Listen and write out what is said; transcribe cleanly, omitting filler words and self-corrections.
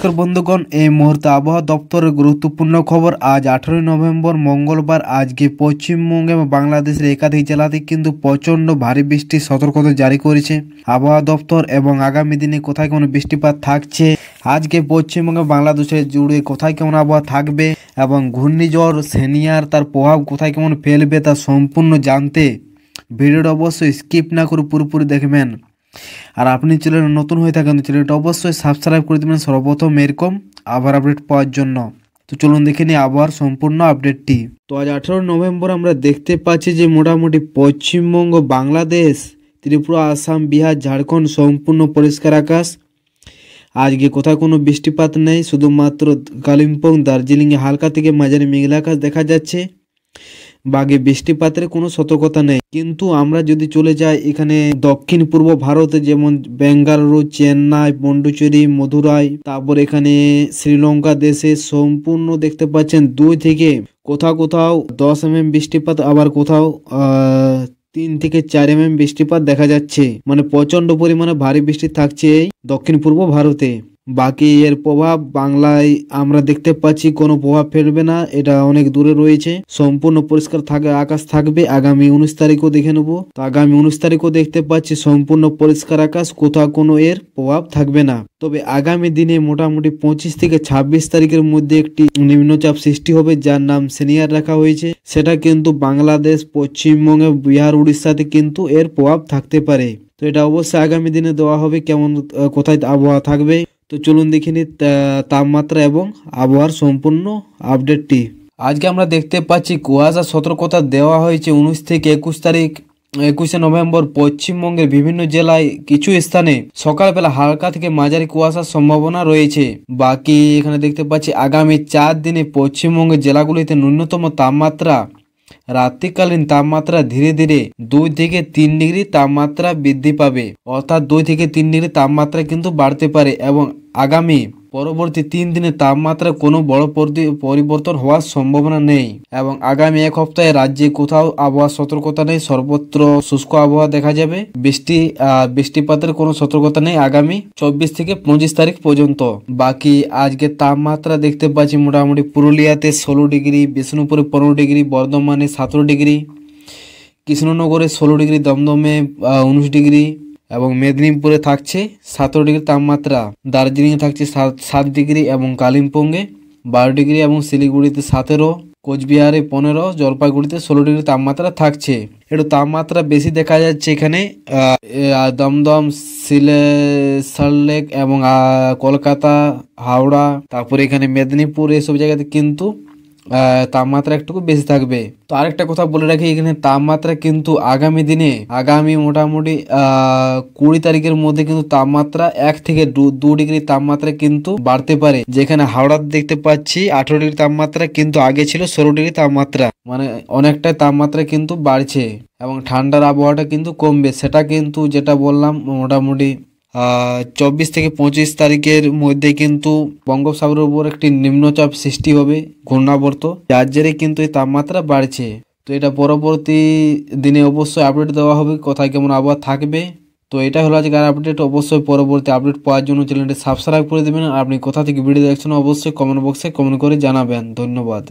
নমস্কার বন্ধুগণ, এই মুহূর্তে আবহাওয়া দপ্তরের গুরুত্বপূর্ণ খবর। আজ 18 নভেম্বর মঙ্গলবার। আজকে পশ্চিমবঙ্গে এবং বাংলাদেশের একাধিক জেলাতে কিন্তু প্রচণ্ড ভারী বৃষ্টির সতর্কতা জারি করেছে আবহাওয়া দপ্তর। এবং আগামী দিনে কোথায় কেমন বৃষ্টিপাত থাকছে, আজকে পশ্চিমবঙ্গে বাংলাদেশের জুড়ে কোথায় কেমন আবহাওয়া থাকবে এবং ঘূর্ণিঝড় সেনিয়ার তার প্রভাব কোথায় কেমন ফেলবে তা সম্পূর্ণ জানতে ভিডিওটা অবশ্যই স্কিপ না করে পুরোপুরি দেখবেন। আর আপনি চ্যানেলে নতুন হয়ে থাকেন চ্যানেলটা অবশ্যই সাবস্ক্রাইব করে দেবেন সর্বপ্রথম এরকম আবহাওয়ার আপডেট পাওয়ার জন্য। তো চলুন দেখে নিই আবহাওয়ার সম্পূর্ণ আপডেটটি। তো আজ 18 নভেম্বর আমরা দেখতে পাচ্ছি যে মোটামুটি পশ্চিমবঙ্গ, বাংলাদেশ, ত্রিপুরা, আসাম, বিহার, ঝাড়খণ্ড সম্পূর্ণ পরিষ্কার আকাশ। আজকে কোথাও কোনো বৃষ্টিপাত নেই, শুধুমাত্র কালিম্পং, দার্জিলিংয়ে হালকা থেকে মাঝারি মেঘলা আকাশ দেখা যাচ্ছে। বাকি বৃষ্টিপাতের কোনো সতর্কতা নেই। কিন্তু আমরা যদি চলে যাই এখানে দক্ষিণ পূর্ব ভারতে, যেমন বেঙ্গালুরু, চেন্নাই, পন্ডিচেরি, মদুরাই, তারপর এখানে শ্রীলঙ্কা দেশে সম্পূর্ণ দেখতে পাচ্ছেন 2 থেকে কোথাও কোথাও 10 mm বৃষ্টিপাত, আবার কোথাও 3 থেকে 4 mm বৃষ্টিপাত দেখা যাচ্ছে। মানে প্রচন্ড পরিমাণে ভারী বৃষ্টি থাকছে এই দক্ষিণ পূর্ব ভারতে। বাকি এর প্রভাব বাংলায় আমরা দেখতে পাচ্ছি কোনো প্রভাব ফেলবে না, এটা অনেক দূরে রয়েছে। সম্পূর্ণ পরিষ্কার আকাশ থাকবে। আগামী 19 তারিখও দেখে নেবো। তো আগামী 19 তারিখও দেখতে পাচ্ছি সম্পূর্ণ পরিষ্কার আকাশ, কোথাও কোনো এর প্রভাব থাকবে না। তবে আগামী দিনে মোটামুটি 25 থেকে 26 তারিখের মধ্যে একটি নিম্নচাপ সৃষ্টি হবে, যার নাম সেনিয়ার রাখা হয়েছে। সেটা কিন্তু বাংলাদেশ, পশ্চিমবঙ্গে, বিহার, উড়িষ্যাতে কিন্তু এর প্রভাব থাকতে পারে। তো এটা অবশ্যই আগামী দিনে দেওয়া হবে কেমন কোথায় আবহাওয়া থাকবে। তো চলুন দেখে নিই তাপমাত্রা এবং আবহাওয়ার সম্পূর্ণ আপডেটটি। আজকে আমরা দেখতে পাচ্ছি কুয়াশা সতর্কতা দেওয়া হয়েছে 19 থেকে 21 তারিখ। 21শে নভেম্বর পশ্চিমবঙ্গের বিভিন্ন জেলায় কিছু স্থানে সকালবেলা হালকা থেকে মাঝারি কুয়াশার সম্ভাবনা রয়েছে। বাকি এখানে দেখতে পাচ্ছি আগামী 4 দিনে পশ্চিমবঙ্গের জেলাগুলিতে ন্যূনতম তাপমাত্রা, রাত্রিকালীন তাপমাত্রা ধীরে ধীরে 2 থেকে 3 ডিগ্রি তাপমাত্রা বৃদ্ধি পাবে। অর্থাৎ 2 থেকে 3 ডিগ্রি তাপমাত্রা কিন্তু বাড়তে পারে। এবং আগামী পরবর্তী 3 দিনে তাপমাত্রা কোনো বড় পরিবর্তন হওয়ার সম্ভাবনা নেই। এবং আগামী 1 সপ্তাহে রাজ্যে কোথাও আবহাওয়া সতর্কতা নেই, সর্বত্র শুষ্ক আবহাওয়া দেখা যাবে। বৃষ্টিপাতের কোনো সতর্কতা নেই আগামী 24 থেকে 25 তারিখ পর্যন্ত। বাকি আজকে তাপমাত্রা দেখতে পাচ্ছি মোটামুটি পুরুলিয়াতে 16 ডিগ্রি, বিষ্ণুপুরে 15 ডিগ্রি, বর্ধমানে 17 ডিগ্রি, কৃষ্ণনগরে 16 ডিগ্রি, দমদমে 19 ডিগ্রি এবং মেদিনীপুরে থাকছে 17 ডিগ্রি তাপমাত্রা। দার্জিলিংয়ে থাকছে 7 ডিগ্রি এবং কালিম্পংয়ে 12 ডিগ্রি এবং শিলিগুড়িতে 17, কোচবিহারে 15, জলপাইগুড়িতে 16 ডিগ্রি তাপমাত্রা থাকছে। একটু তাপমাত্রা বেশি দেখা যাচ্ছে এখানে দমদম, সল্টলেক এবং কলকাতা, হাওড়া, তারপরে এখানে মেদিনীপুর, এসব জায়গাতে কিন্তু তাপমাত্রা একটু বেশি থাকবে। তো আরেকটা কথা বলে রাখি, এখানে তাপমাত্রা কিন্তু আগামী দিনে মোটামুটি 20 তারিখের মধ্যে কিন্তু তাপমাত্রা 1 থেকে 2 ডিগ্রি তাপমাত্রা কিন্তু বাড়তে পারে। যেখানে হাওড়াতে দেখতে পাচ্ছি 18 ডিগ্রি তাপমাত্রা, কিন্তু আগে ছিল 16 ডিগ্রি তাপমাত্রা। মানে অনেকটা তাপমাত্রা কিন্তু বাড়ছে এবং ঠান্ডার আবহাওয়াটা কিন্তু কমবে। সেটা কিন্তু যেটা বললাম মোটামুটি 24 থেকে 25 তারিখের মধ্যে কিন্তু বঙ্গোপসাগরের উপর একটি নিম্নচাপ সৃষ্টি হবে, ঘূর্ণাবর্ত, যার জেরে কিন্তু এই তাপমাত্রা বাড়ছে। তো এটা পরবর্তী দিনে অবশ্যই আপডেট দেওয়া হবে কোথায় কেমন আবহাওয়া থাকবে। তো এটা হলো আজকের আপডেট। অবশ্যই পরবর্তী আপডেট পাওয়ার জন্য চ্যানেলটি সাবস্ক্রাইব করে দেবেন। আর আপনি কোথা থেকে ভিডিও দেখছেন অবশ্যই কমেন্ট বক্সে কমেন্ট করে জানাবেন। ধন্যবাদ।